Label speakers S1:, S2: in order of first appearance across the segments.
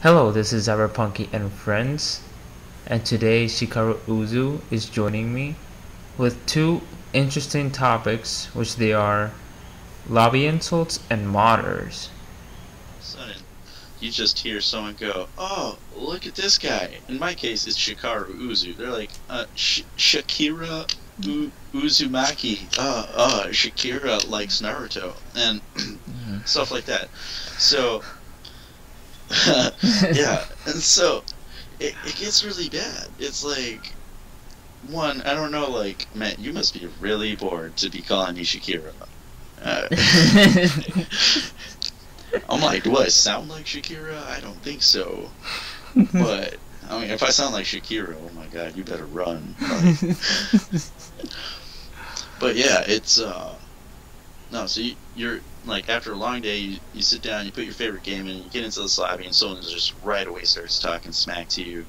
S1: Hello, this is Zyberpunky and friends, and today Shikaru Uzu is joining me with two interesting topics, which they are lobby insults and modders.
S2: Son, you just hear someone go, "Oh, look at this guy." In my case, it's Shikaru Uzu. They're like, Shakira Uzumaki. Shakira likes Naruto and stuff like that. So, yeah, and so it gets really bad. It's like, one, I don't know, like, man, you must be really bored to be calling me Shakira. Uh, I'm like, do I sound like Shakira? I don't think so. But I mean, if I sound like Shakira, oh my God, you better run. Like, but yeah, it's no. So you're like, after a long day, you sit down, you put your favorite game in, you get into this lobby, and someone just right away starts talking smack to you.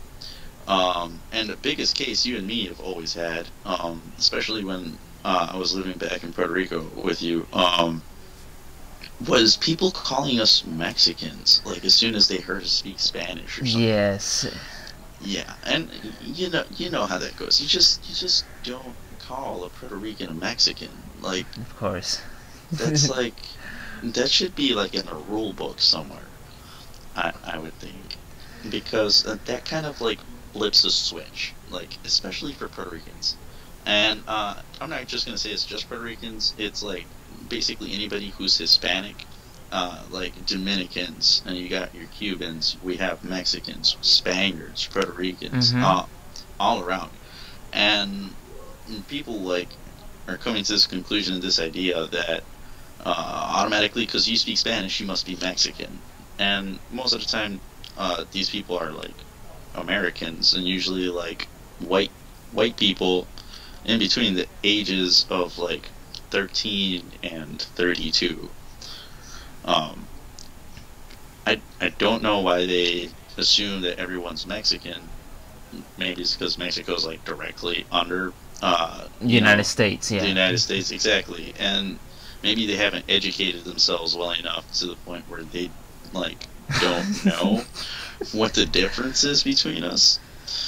S2: And the biggest case you and me have always had, especially when I was living back in Puerto Rico with you, was people calling us Mexicans, like as soon as they heard us speak Spanish or something.
S1: Yes,
S2: Yeah, and you know how that goes. You just don't call a Puerto Rican a Mexican. Like,
S1: of course.
S2: that's like, that should be like in a rule book somewhere. I would think, because that kind of like flips a switch, like especially for Puerto Ricans. And I'm not just gonna say it's just Puerto Ricans. It's like basically anybody who's Hispanic, like Dominicans, and you got your Cubans. We have Mexicans, Spaniards, Puerto Ricans, all around. And people like are coming to this conclusion, this idea that automatically, because you speak Spanish, you must be Mexican. And most of the time, these people are like Americans, and usually like white people in between the ages of like 13 and 32. Um, I don't know why they assume that everyone's Mexican. Maybe it's because Mexico's like directly under
S1: United States,
S2: the
S1: yeah.
S2: United States, exactly, and maybe they haven't educated themselves well enough to the point where they like don't know what the difference is between us.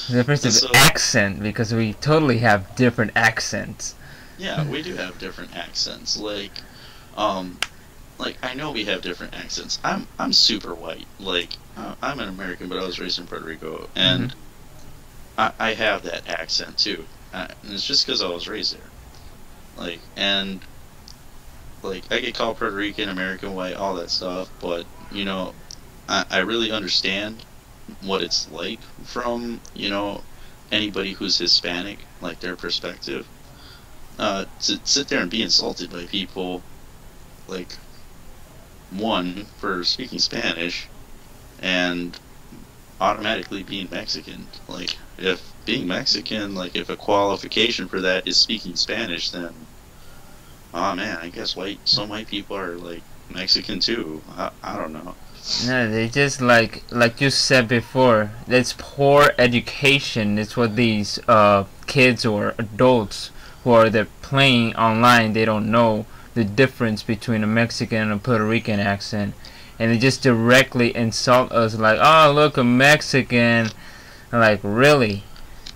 S1: The difference
S2: And
S1: is
S2: so,
S1: accent, because we totally have different accents.
S2: yeah, we do have different accents. Like I know we have different accents. I'm super white. Like I'm an American, but I was raised in Puerto Rico, and I have that accent too. And it's just because I was raised there. Like, and like I get called Puerto Rican, American, white, all that stuff. But I really understand what it's like from anybody who's Hispanic, like their perspective. To sit there and be insulted by people, like, one, for speaking Spanish, and automatically being Mexican. Like, if being Mexican, like, if a qualification for that is speaking Spanish, then, oh man, I guess some white people are, like, Mexican too. I don't know.
S1: No, they just like you said before, it's poor education. It's what these kids or adults who are they're playing online, they don't know the difference between a Mexican and a Puerto Rican accent, and they just directly insult us like, oh, look, a Mexican. I'm like, really?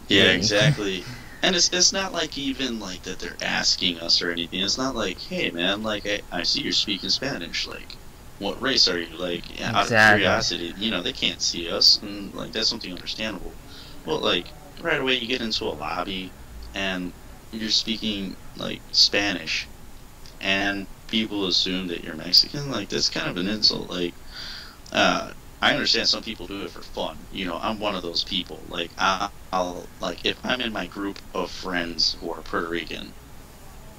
S2: Yeah, exactly. And it's not like even like that they're asking us or anything. It's not like, hey man, like I see you're speaking Spanish, like what race are you? Like, yeah, out of
S1: Exactly.
S2: curiosity, they can't see us, and like that's something understandable. Well, like right away you get into a lobby and you're speaking like Spanish, and people assume that you're Mexican. Like, that's kind of an insult. Like, I understand some people do it for fun. I'm one of those people. Like, I'll like, if I'm in my group of friends who are Puerto Rican,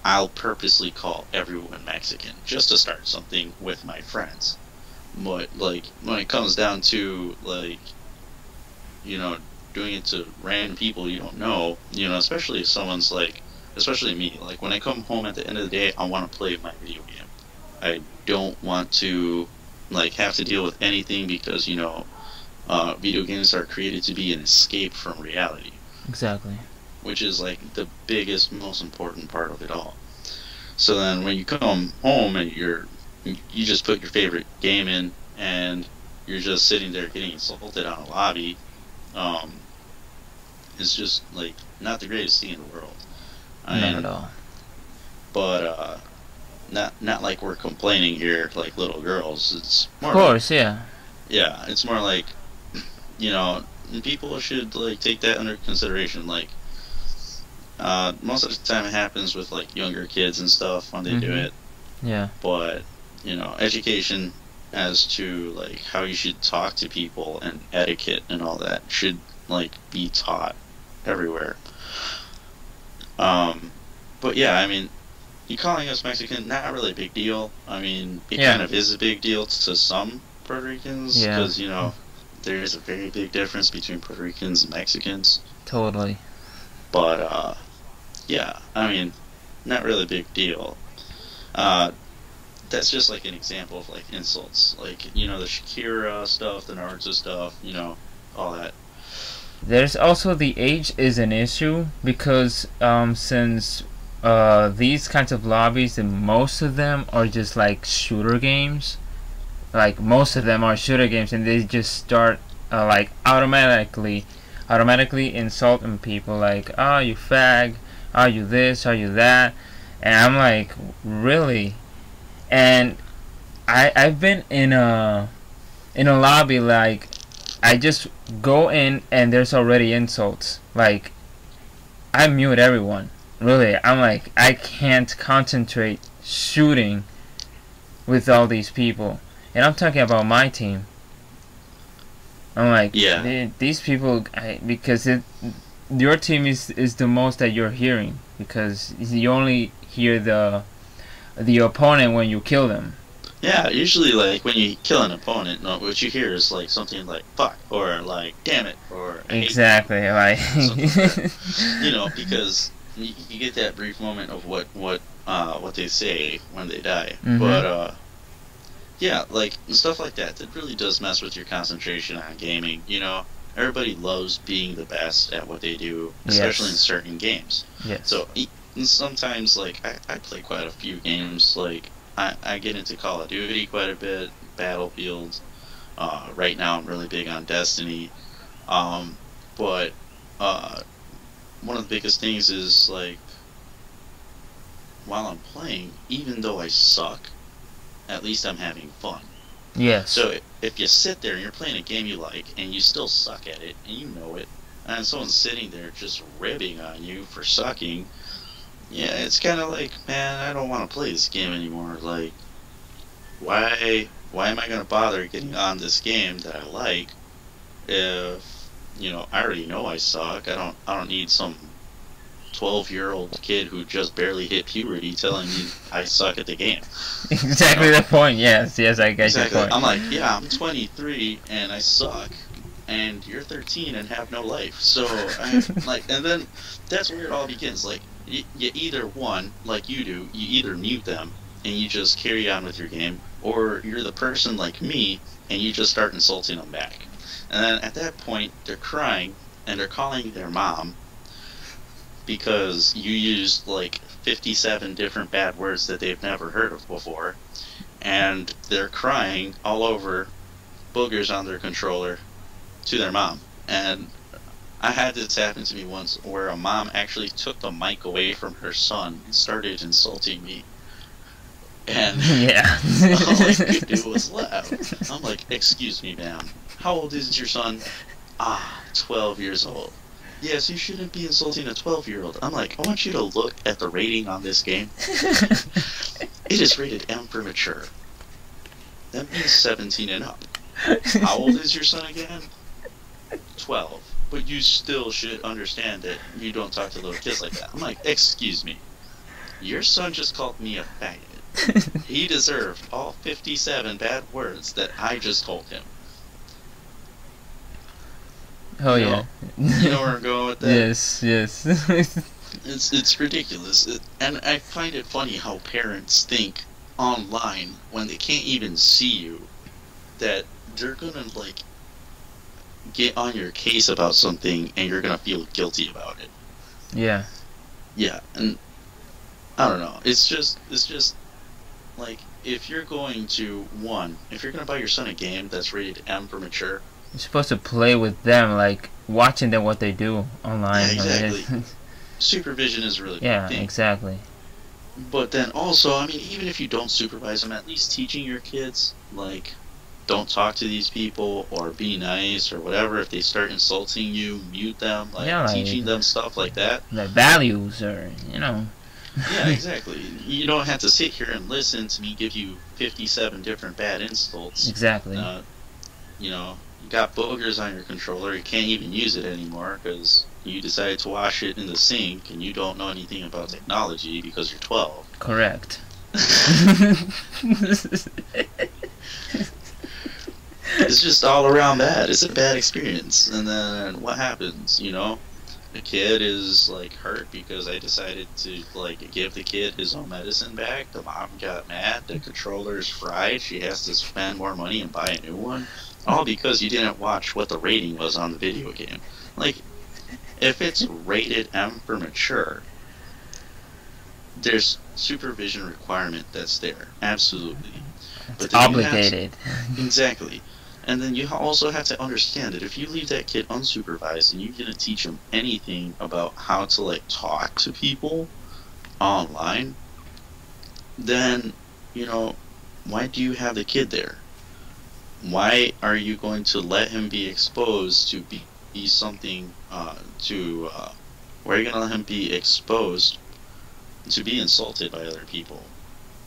S2: I'll purposely call everyone Mexican just to start something with my friends. But like, when it comes down to like, you know, doing it to random people you don't know, especially if someone's like, especially me, like when I come home at the end of the day, I want to play my video game. I don't want to like have to deal with anything because video games are created to be an escape from reality,
S1: Exactly.
S2: which is like the biggest, most important part of it all. So then when you come home and you just put your favorite game in, and you're just sitting there getting insulted on a lobby, um, is just like not the greatest thing in the world. I
S1: Not at
S2: mean,
S1: all.
S2: but not like we're complaining here like little girls. It's
S1: Of
S2: more like,
S1: course, yeah.
S2: yeah, it's more like, you know, people should like take that under consideration. Like, most of the time it happens with like younger kids and stuff when they do
S1: Mhm.
S2: it.
S1: Yeah.
S2: But you know, education as to like how you should talk to people and etiquette and all that should like be taught everywhere. Um, but yeah, I mean, you calling us Mexican, not really a big deal. I mean, it
S1: Yeah.
S2: kind of is a big deal to some Puerto Ricans
S1: Yeah.
S2: because you know there is a very big difference between Puerto Ricans and Mexicans.
S1: Totally.
S2: But yeah, I mean, not really a big deal. Uh, that's just like an example of like insults, like you know the Shakira stuff, the Naruto stuff, you know, all that.
S1: There's also the age is an issue because since these kinds of lobbies and most of them are just like shooter games, like most of them are shooter games, and they just start like automatically insulting people like, oh, you fag, oh, you this, oh, you that, and I'm like, really? And I've been in a lobby, like I just go in and there's already insults. Like I mute everyone. Really, I'm like I can't concentrate shooting with all these people, and I'm talking about my team. I'm like,
S2: Yeah,
S1: these people, because your team is the most that you're hearing because you only hear the opponent when you kill them.
S2: yeah. Usually, like when you kill an opponent, no, what you hear is like something like "fuck" or like "damn it" or "I hate you,"
S1: Exactly, like
S2: something like that. You know, because you get that brief moment of what they say when they die.
S1: Mhm.
S2: But yeah, like stuff like that. That really does mess with your concentration on gaming. You know, everybody loves being the best at what they do, especially in
S1: Yes.
S2: certain games.
S1: Yes.
S2: So sometimes, like I play quite a few games. Like I get into Call of Duty quite a bit, Battlefield. Right now, I'm really big on Destiny. Um, but uh, one of the biggest things is like while I'm playing, even though I suck, at least I'm having fun.
S1: Yes.
S2: So if you sit there and you're playing a game you like and you still suck at it and you know it, and someone's sitting there just ribbing on you for sucking, yeah, it's kind of like, man, I don't want to play this game anymore. Like, why am I gonna bother getting on this game that I like if you know I already know I suck. I don't need some 12-year-old kid who just barely hit puberty telling me I suck at the game. You
S1: Exactly
S2: know?
S1: the point. Yes. Yes, I get your
S2: Exactly.
S1: point.
S2: I'm like, yeah, I'm 23 and I suck, and you're 13 and have no life. So I like, and then that's where it all begins. Like, you either one, like you do, you either mute them and you just carry on with your game, or you're the person like me and you just start insulting them back. And then at that point, they're crying and they're calling their mom because you used like 57 different bad words that they've never heard of before, and they're crying all over boogers on their controller to their mom. And I had this happen to me once where a mom actually took the mic away from her son and started insulting me. And
S1: Yeah.
S2: all I could do was laugh. I'm like, excuse me, ma'am. How old is your son? 12 years old. Yes, you shouldn't be insulting a 12-year-old. I'm like, I want you to look at the rating on this game. It is rated M for mature. That means 17 and up. How old is your son again? 12. But you still should understand that you don't talk to little kids like that. I'm like, excuse me. Your son just called me a faggot. He deserved all 57 bad words that I just told him.
S1: Oh
S2: You
S1: yeah.
S2: know, you know where I'm going with that?
S1: Yes. Yes.
S2: It's ridiculous. And I find it funny how parents think online when they can't even see you that they're gonna like get on your case about something and you're gonna feel guilty about it.
S1: Yeah.
S2: Yeah, and I don't know. It's just like if you're going to if you're going to buy your son a game that's rated M for mature,
S1: you're supposed to play with them, like watching them what they do online.
S2: yeah, exactly. Supervision is a really big
S1: yeah,
S2: thing.
S1: exactly.
S2: But then also, I mean, even if you don't supervise them, at least teaching your kids, like, don't talk to these people or be nice or whatever. If they start insulting you, mute them. Like,
S1: yeah,
S2: teaching them stuff like that.
S1: The values, or you know.
S2: Yeah, exactly. You don't have to sit here and listen to me give you 57 different bad insults.
S1: Exactly.
S2: You know, you got boogers on your controller. You can't even use it anymore because you decided to wash it in the sink and you don't know anything about technology because you're 12.
S1: Correct.
S2: It's just all around bad. It's a bad experience. And then what happens, you know? The kid is like hurt because I decided to like give the kid his own medicine back. The mom got mad. The controller is fried. She has to spend more money and buy a new one. All because you didn't watch what the rating was on the video game. Like, if it's rated M for mature, there's supervision requirement that's there. Absolutely.
S1: It's obligated.
S2: Exactly. And then you also have to understand that if you leave that kid unsupervised and you didn't teach him anything about how to like talk to people online, then, you know, why do you have the kid there? Why are you going to let him be exposed to be something why are you going to let him be exposed to be insulted by other people?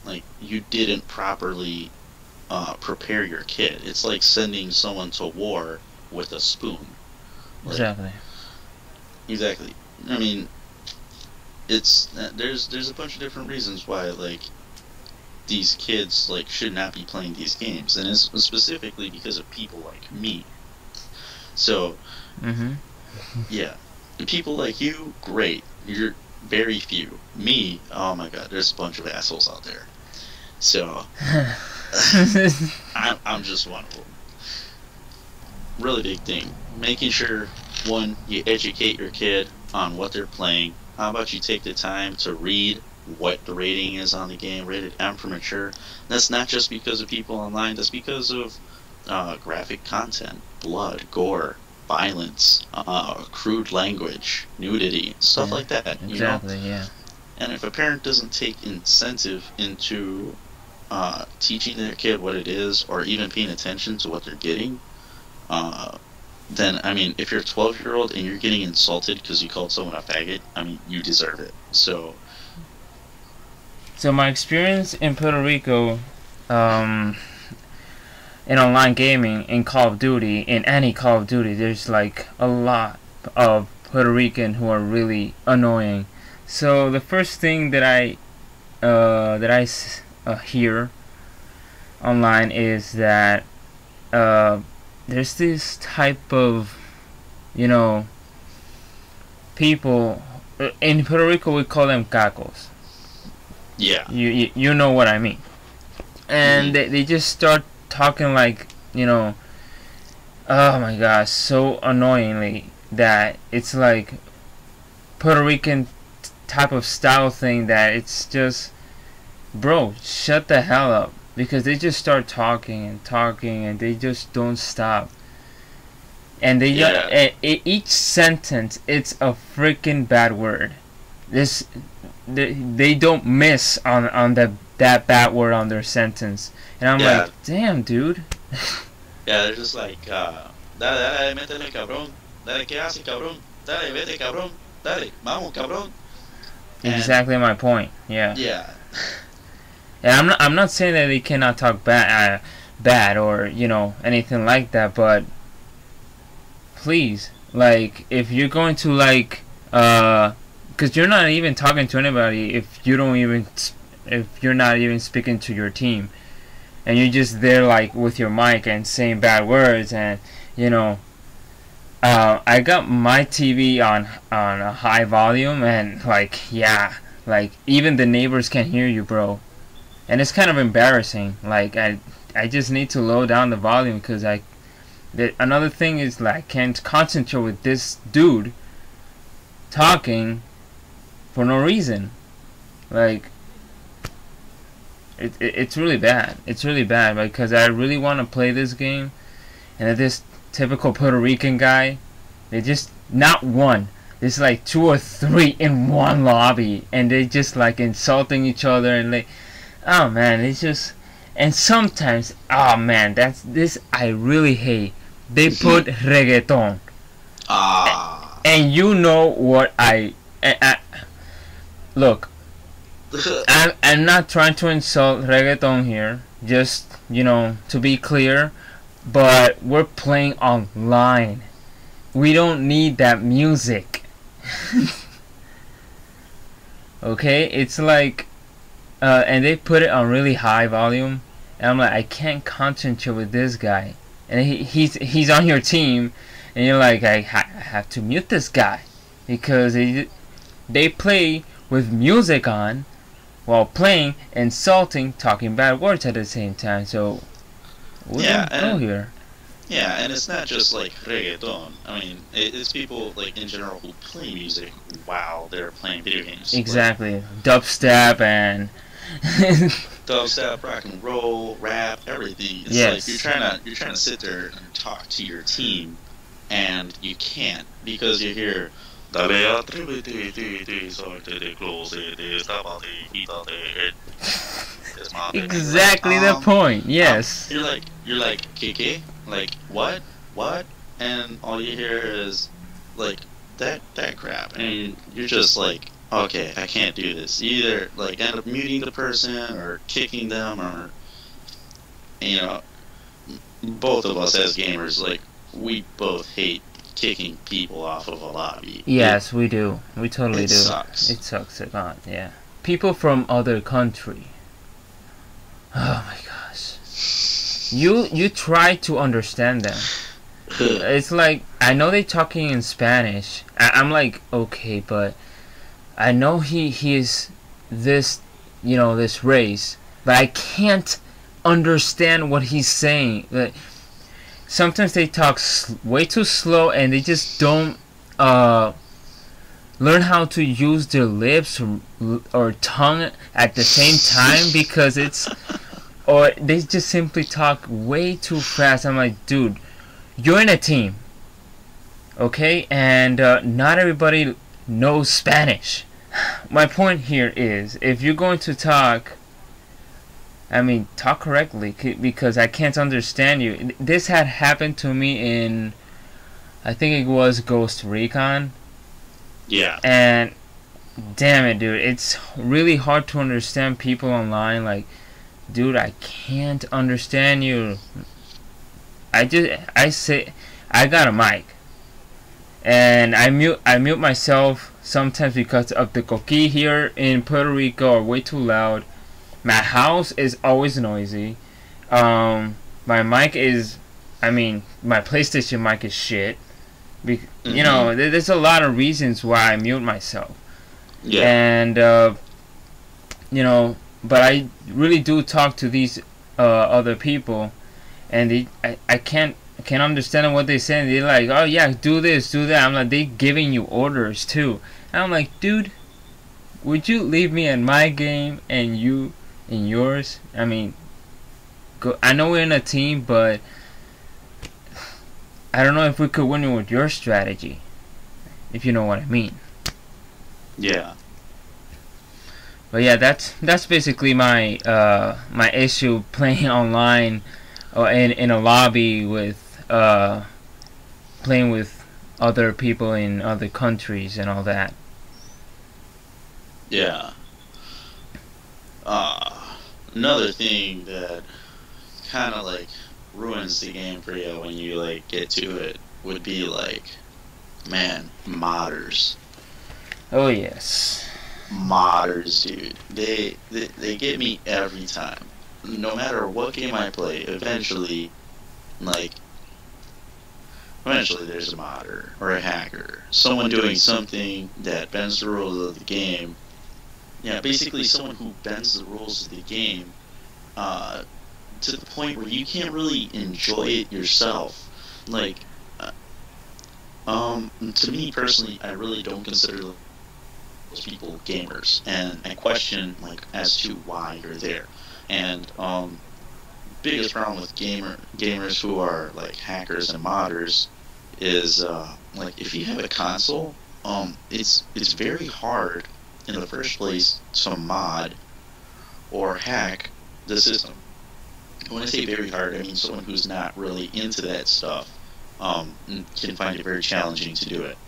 S2: Like, you didn't properly prepare your kid. It's like sending someone to war with a spoon. Like, exactly. I mean, it's there's a bunch of different reasons why like these kids like should not be playing these games, and it's specifically because of people like me. So, yeah, people like you, great. You're very few. Me, oh my god, there's a bunch of assholes out there. So, I'm just one of them. Really big thing. Making sure, one, you educate your kid on what they're playing. How about you take the time to read what the rating is on the game, rated M for mature. That's not just because of people online, that's because of graphic content, blood, gore, violence, crude language, nudity, stuff like that.
S1: Exactly,
S2: you know?
S1: yeah.
S2: And if a parent doesn't take incentive into teaching their kid what it is, or even paying attention to what they're getting, then, I mean, if you're a 12-year-old and you're getting insulted because you called someone a faggot, I mean, you deserve it. So
S1: my experience in Puerto Rico, in online gaming, in Call of Duty, in any Call of Duty, there's like a lot of Puerto Rican who are really annoying. So the first thing that I hear online is that there's this type of, you know, people in Puerto Rico, we call them cacos.
S2: yeah,
S1: you know what I mean. And they just start talking like, you know, oh my gosh, so annoyingly that it's like Puerto Rican type of style thing that it's just, bro, shut the hell up, because they just start talking and talking and they just don't stop. And each sentence, it's a freaking bad word. They don't miss on that bad word on their sentence. And I'm like, damn, dude.
S2: Yeah, they're just like, dale, métele, cabrón. Dale, ¿qué haces, cabrón? Dale, vete, cabrón. Dale, vamos, cabrón.
S1: Exactly my point. Yeah.
S2: Yeah.
S1: And I'm not saying that they cannot talk bad or, you know, anything like that, but please, like, if you're going to like, because you're not even talking to anybody if you're not even speaking to your team, and you're just there like with your mic and saying bad words, and you know, I got my TV on a high volume, and like, yeah, like even the neighbors can hear you, bro. And it's kind of embarrassing. Like, I just need to lower down the volume, because another thing is, like, I can't concentrate with this dude talking for no reason. Like, It's really bad. It's really bad because I really want to play this game, and this typical Puerto Rican guy, they just not one. There's like 2 or 3 in one lobby, and they just like insulting each other, and like, oh man, it's just. And sometimes, oh man, that's this I really hate. They put reggaeton. And you know what I look. I'm not trying to insult reggaeton here. Just, you know, to be clear, but we're playing online. We don't need that music. Okay, it's like, and they put it on really high volume, and I'm like, I can't concentrate with this guy, and he's on your team, and you're like, I have to mute this guy because they play with music on while playing, insulting, talking bad words at the same time. So we don't go here.
S2: Yeah, and it's not just like reggaeton. I mean, it's people like in general who play music while they're playing video games.
S1: Exactly, like, dubstep and
S2: dubstep, rock and roll, rap, everything. It's
S1: yes.
S2: Like you're trying to sit there and talk to your team, and you can't because you hear.
S1: Exactly the point. Yes.
S2: You're like, Kiki, like what, and all you hear is like that crap, and you're just like, okay, I can't do this. You either like end up muting the person or kicking them, or you know, both of us as gamers, like we both hate kicking people off of a lobby.
S1: Yes, we do. We totally do.
S2: It
S1: sucks a lot. Yeah. People from other country. Oh my gosh. You try to understand them. It's like, I know they're talking in Spanish. I'm like, okay, but I know he is this, you know, this race, but I can't understand what he's saying. Like, sometimes they talk way too slow, and they just don't learn how to use their lips or tongue at the same time, because it's, or they just simply talk way too fast. I'm like, dude, you're in a team, okay, and not everybody knows Spanish. My point here is, if you're going to talk, I mean, talk correctly, because I can't understand you. This had happened to me in, I think it was Ghost Recon.
S2: Yeah.
S1: And damn it, dude, it's really hard to understand people online. Like, dude, I can't understand you. I say, I got a mic, and I mute myself sometimes because of the coquí here in Puerto Rico are way too loud. My house is always noisy. My mic is, I mean, my PlayStation mic is shit. You know, there's a lot of reasons why I mute myself.
S2: Yeah.
S1: And you know, but I really do talk to these other people, and I can't understand what they say. They're like, oh yeah, do this, do that. I'm like, they giving you orders too. And I'm like, dude, would you leave me in my game and you in yours? I mean, I know we're in a team, but I don't know if we could win with your strategy, if you know what I mean.
S2: Yeah.
S1: But yeah, that's basically my my issue playing online or in a lobby with playing with other people in other countries and all that.
S2: Yeah. Another thing that kind of like ruins the game for you when you like get to it would be like, man, modders.
S1: Oh yes.
S2: Modders, dude. They get me every time. No matter what game I play, eventually there's a modder or a hacker. Someone doing something that bends the rules of the game. Yeah, basically someone who bends the rules of the game to the point where you can't really enjoy it yourself. Like, to me personally, I really don't consider those people gamers, and I question like as to why you're there. And biggest problem with gamers who are like hackers and modders is like if you have a console, it's very hard in the first place to mod or hack the system. When I say very hard, I mean someone who's not really into that stuff can find it very challenging to do it.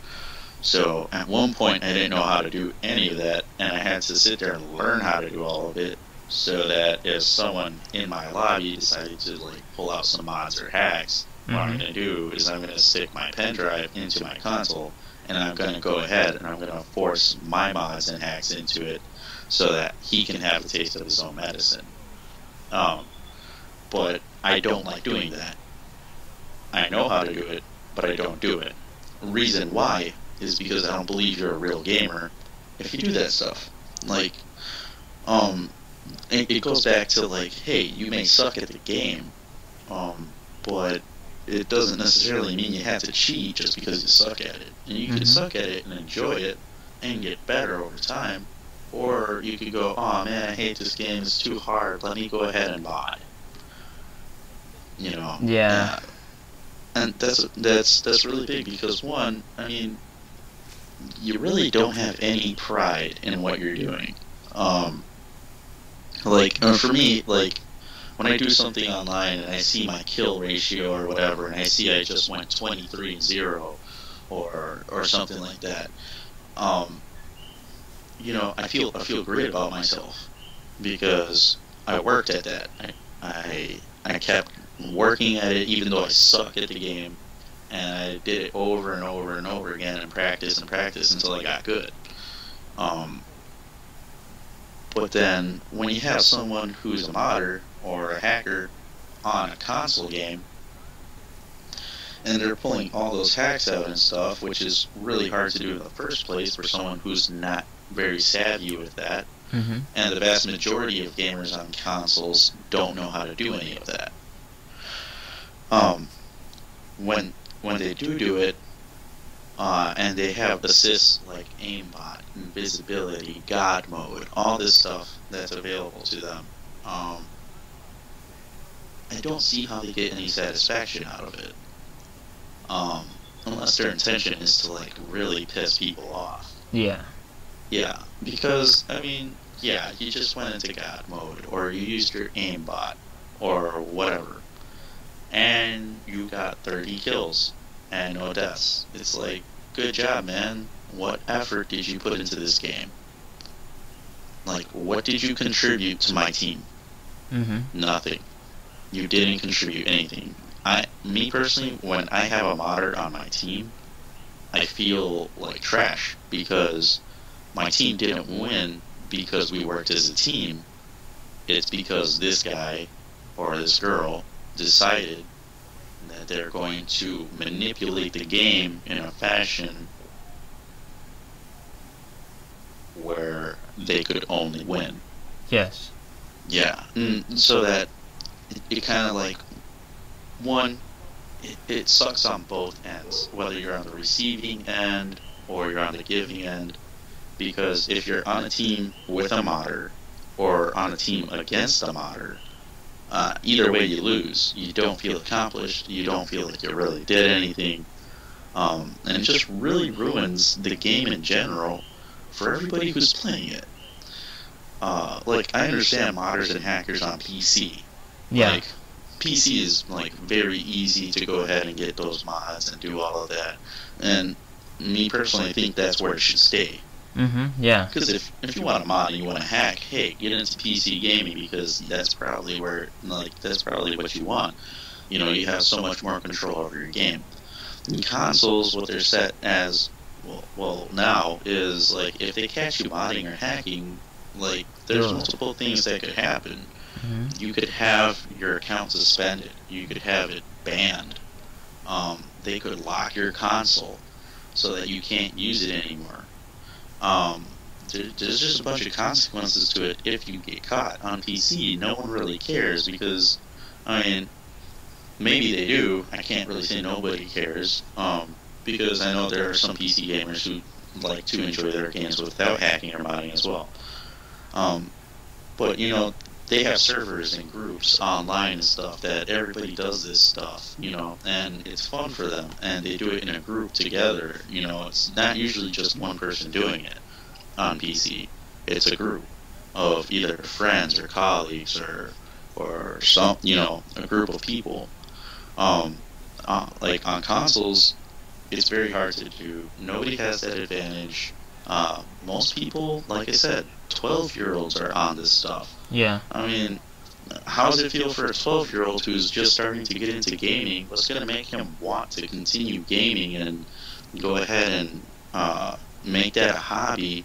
S2: So at one point I didn't know how to do any of that, and I had to sit there and learn how to do all of it, so that if someone in my lobby decided to like pull out some mods or hacks, what I'm going to do is I'm going to stick my pen drive into my console, and I'm going to go ahead and I'm going to force my mods and hacks into it, so that he can have a taste of his own medicine. But I don't like doing that. I know how to do it, but I don't do it. Reason why is because I don't believe you're a real gamer if you do that stuff. Like, it goes back to like, hey, you may suck at the game, but it doesn't necessarily mean you have to cheat just because you suck at it. And you can suck at it and enjoy it and get better over time, or you could go, oh man, I hate this game, it's too hard, let me go ahead and mod. You know?
S1: Yeah.
S2: And that's really big, because one, I mean, you really don't have any pride in what you're doing. Like, for me, like, when I do something online and I see my kill ratio or whatever, and I see I just went 23-0 or something like that, you know, I feel great about myself, because I worked at that. I kept working at it even though I suck at the game, and I did it over and over and over again and practice until I got good. But then when you have someone who's a modder or a hacker on a console game, and they're pulling all those hacks out and stuff, which is really hard to do in the first place for someone who's not very savvy with that, and the vast majority of gamers on consoles don't know how to do any of that. When they do it, and they have assists like aimbot, invisibility, god mode, all this stuff that's available to them, I don't see how they get any satisfaction out of it, unless their intention is to like really piss people off.
S1: Yeah,
S2: because I mean, yeah, you just went into god mode, or you used your aimbot, or whatever, and you got 30 kills and no deaths. It's like, good job, man. What effort did you put into this game? Like, what did you contribute to my team? Nothing. You didn't contribute anything. Me personally, when I have a modder on my team, I feel like trash, because my team didn't win because we worked as a team. It's because this guy or this girl decided that they're going to manipulate the game in a fashion where they could only win.
S1: Yes.
S2: Yeah. So that it kind of like, one, it sucks on both ends, whether you're on the receiving end or you're on the giving end, because if you're on a team with a modder or on a team against a modder, either way you lose. You don't feel accomplished, you don't feel like you really did anything, and it just really ruins the game in general for everybody who's playing it. Like, I understand modders and hackers on PC.
S1: Yeah.
S2: Like, PC is like very easy to go ahead and get those mods and do all of that, and me personally think that's where it should stay.
S1: Yeah.
S2: Because if you want to mod and you want to hack, hey, get into PC gaming, because that's probably where, like, that's probably what you want. You know, you have so much more control over your game. In consoles, what they're set as, well now, is, like, if they catch you modding or hacking, like, there's multiple things that could happen. You could have your account suspended. You could have it banned. They could lock your console so that you can't use it anymore. There's just a bunch of consequences to it if you get caught. On PC, no one really cares, because, I mean, maybe they do. I can't really say nobody cares, because I know there are some PC gamers who like to enjoy their games without hacking or modding as well. But, you know, they have servers and groups online and stuff that everybody does this stuff, and it's fun for them, and they do it in a group together. It's not usually just one person doing it on PC. It's a group of either friends or colleagues or some, a group of people. Like on consoles, it's very hard to do. Nobody has that advantage. Most people, like I said, 12-year-olds are on this stuff.
S1: Yeah.
S2: I mean, how does it feel for a 12-year-old who's just starting to get into gaming? What's going to make him want to continue gaming and go ahead and make that a hobby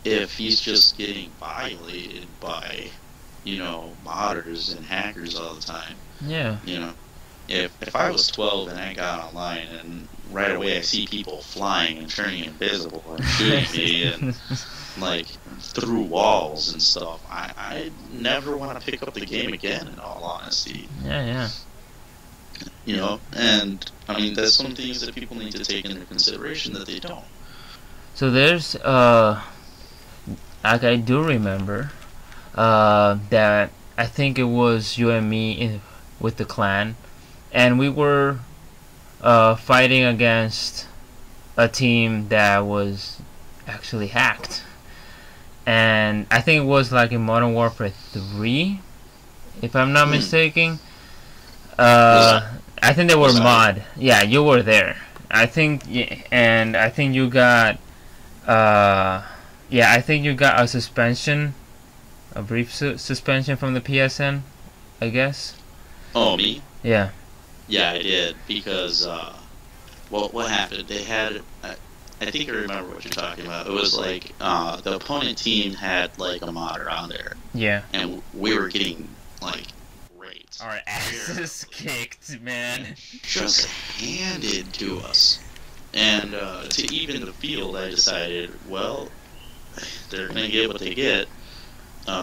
S2: if he's just getting violated by, modders and hackers all the time?
S1: Yeah.
S2: If I was 12 and I got online and right away I see people flying and turning invisible and shooting me and like through walls and stuff, I never want to pick up the game again, in all honesty.
S1: Yeah.
S2: And I mean, that's some things that people need to take into consideration that they don't.
S1: So there's like I do remember that I think it was you and me with the clan, and we were fighting against a team that was actually hacked. And I think it was like in Modern Warfare 3, if I'm not mistaken. I think they were mod. Yeah, you were there. I think, and I think you got, I think you got a suspension, a brief suspension from the PSN, I guess.
S2: Oh, me?
S1: Yeah.
S2: Yeah, I did, because, what happened? They had, I think I remember what you're talking about. It was like, the opponent team had, like, a modder on there.
S1: Yeah.
S2: And we were getting, like, raped.
S1: Our asses kicked, man.
S2: Just handed to us. And, to even the field, I decided, well, they're gonna get what they get.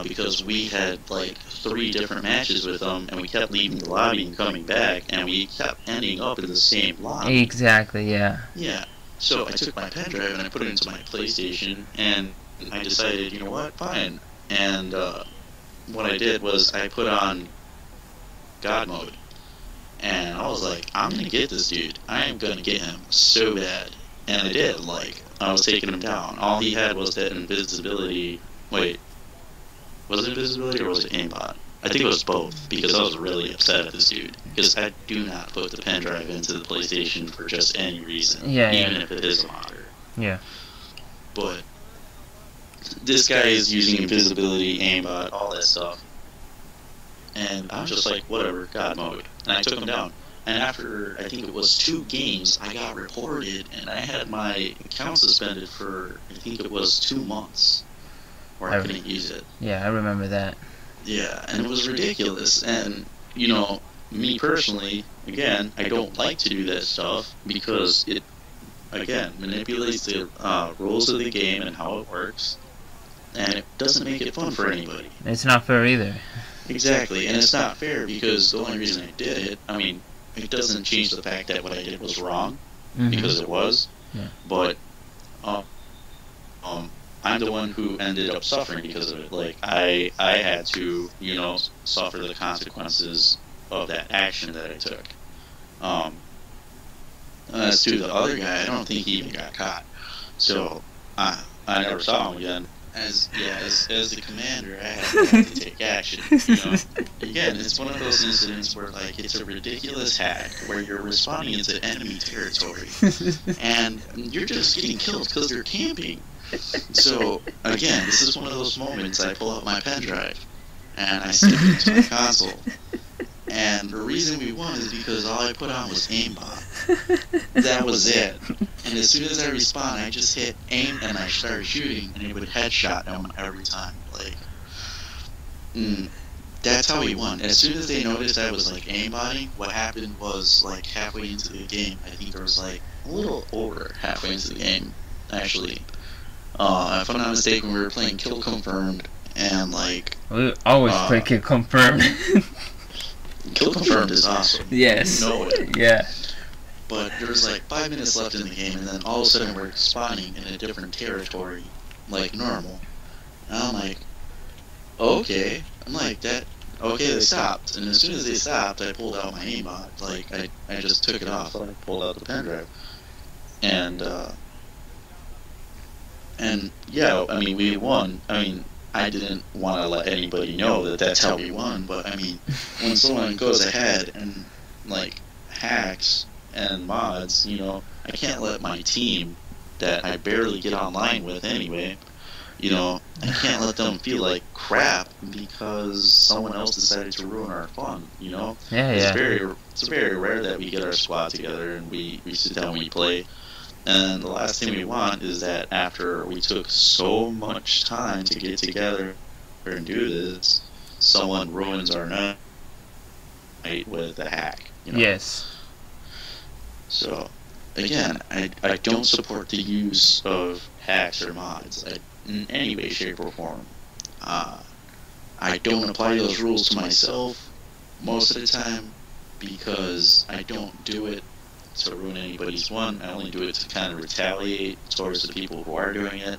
S2: Because we had like 3 different matches with them, and we kept leaving the lobby and coming back, and we kept ending up in the same lobby.
S1: Exactly, yeah.
S2: Yeah. So I took my pen drive and I put it into my PlayStation, and I decided, you know what, fine. And what I did was I put on God mode, and I was like, I'm gonna get this dude. I am gonna get him so bad. And I did. Like, I was taking him down. All he had was that invisibility. Wait. Was it invisibility or was it aimbot? I think it was both, because I was really upset at this dude. Because I do not put the pen drive into the PlayStation for just any reason, even if it is a modder.
S1: Yeah.
S2: But this guy is using invisibility, aimbot, all that stuff. And I was just like, whatever, God mode. And I took him down. And after, I think it was 2 games, I got reported, and I had my account suspended for, I think it was 2 months. Where I couldn't use it.
S1: Yeah, I remember that.
S2: Yeah, and it was ridiculous. And, me personally, again, I don't like to do that stuff because it, again, manipulates the rules of the game and how it works. And it doesn't make it fun for anybody.
S1: It's not fair either.
S2: Exactly, and it's not fair because the only reason I did it, I mean, it doesn't change the fact that what I did was wrong, because it was.
S1: Yeah.
S2: But, I'm the one who ended up suffering because of it. Like, I had to, suffer the consequences of that action that I took. As to the other guy, I don't think he even got caught. So, I never saw him again. As the commander, I had to take action. Again, it's one of those incidents where, like, it's a ridiculous hack where you're responding into enemy territory, and you're just getting killed because they're camping. So, again, this is one of those moments I pull out my pen drive, and I stick it into my console. And the reason we won is because all I put on was aimbot. That was it. And as soon as I respawn, I just hit aim and I started shooting, and it would headshot them every time. Like, that's how we won. As soon as they noticed I was like aimbotting, what happened was like halfway into the game, I think there was like a little over halfway into the game, actually. If I'm not mistaken, we were playing Kill Confirmed, and like...
S1: We always play Kill Confirmed.
S2: Kill Confirmed is awesome.
S1: Yes.
S2: You know it.
S1: Yeah.
S2: But there was like 5 minutes left in the game, and then all of a sudden we're spawning in a different territory, like normal. And I'm like, okay. I'm like, that, okay, they stopped. And as soon as they stopped, I pulled out my aimbot. Like, I just took it off. I pulled out the pen drive. And yeah, I mean, we won. I mean, I didn't want to let anybody know that that's how we won, but I mean, when someone goes ahead and, like, hacks and mods, you know, I can't let my team that I barely get online with anyway, you know, I can't let them feel like crap because someone else decided to ruin our fun, you know?
S1: Yeah,
S2: It's very rare that we get our squad together and we sit down and we play. And the last thing we want is that after we took so much time to get together and do this, someone ruins our night with a hack, you know?
S1: Yes.
S2: So, again, I don't support the use of hacks or mods in any way, shape, or form. I don't apply those rules to myself most of the time because I don't do it to ruin anybody's fun. I only do it to kind of retaliate towards the people who are doing it.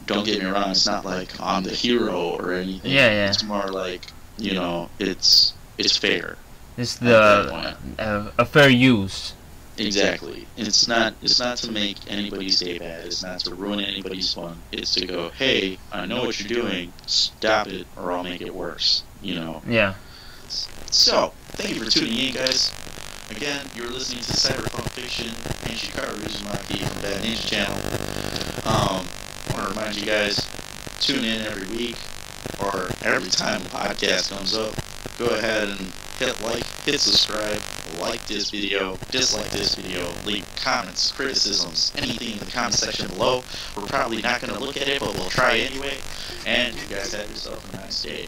S2: Don't get me wrong, it's not like I'm the hero or anything.
S1: Yeah.
S2: It's more like, you know, it's fair.
S1: It's a fair use.
S2: Exactly. It's not to make anybody's day bad. It's not to ruin anybody's fun. It's to go, hey, I know what you're doing. Stop it, or I'll make it worse. You know.
S1: Yeah.
S2: So, thank you for tuning in, guys. Again, you're listening to Cyberpunk Fiction and Shikaru Uzumaki from Bad Ninja Channel. I want to remind you guys, tune in every week, or every time a podcast comes up. Go ahead and hit like, hit subscribe, like this video, dislike this video, leave comments, criticisms, anything in the comment section below. We're probably not going to look at it, but we'll try anyway. And you guys have yourself a nice day.